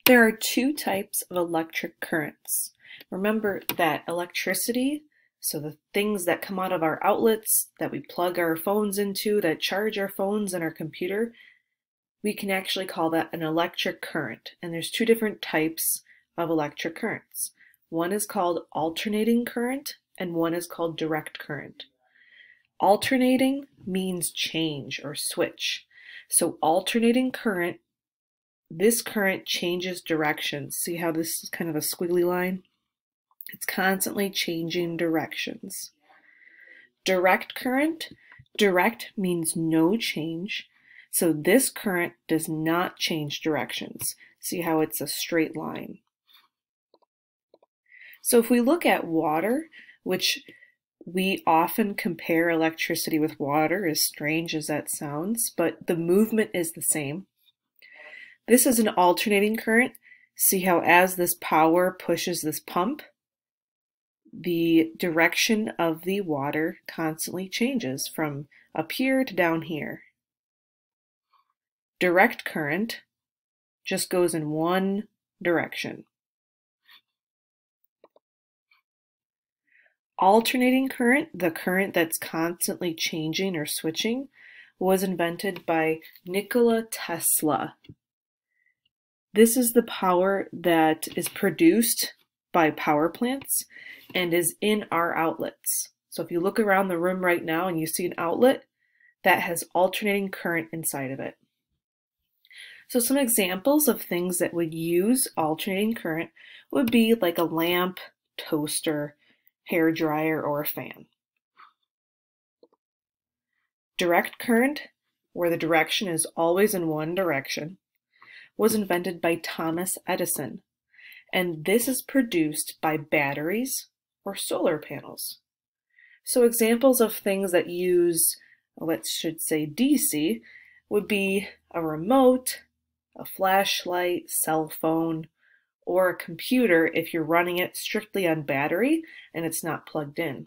There are two types of electric currents. Remember that electricity, so the things that come out of our outlets that we plug our phones into, that charge our phones and our computer, we can actually call that an electric current. And there's two different types of electric currents. One is called alternating current and one is called direct current. Alternating means change or switch. So alternating current, this current changes directions. See how this is kind of a squiggly line? It's constantly changing directions. Direct current, direct means no change. So this current does not change directions. See how it's a straight line. So if we look at water, which we often compare electricity with water, as strange as that sounds, but the movement is the same. This is an alternating current. See how as this power pushes this pump, the direction of the water constantly changes from up here to down here. Direct current just goes in one direction. Alternating current, the current that's constantly changing or switching, was invented by Nikola Tesla. This is the power that is produced by power plants and is in our outlets. So if you look around the room right now and you see an outlet, that has alternating current inside of it. So some examples of things that would use alternating current would be like a lamp, toaster, hair dryer, or a fan. Direct current, where the direction is always in one direction, was invented by Thomas Edison, and this is produced by batteries or solar panels. So examples of things that use, should say DC, would be a remote, a flashlight, cell phone, or a computer if you're running it strictly on battery and it's not plugged in.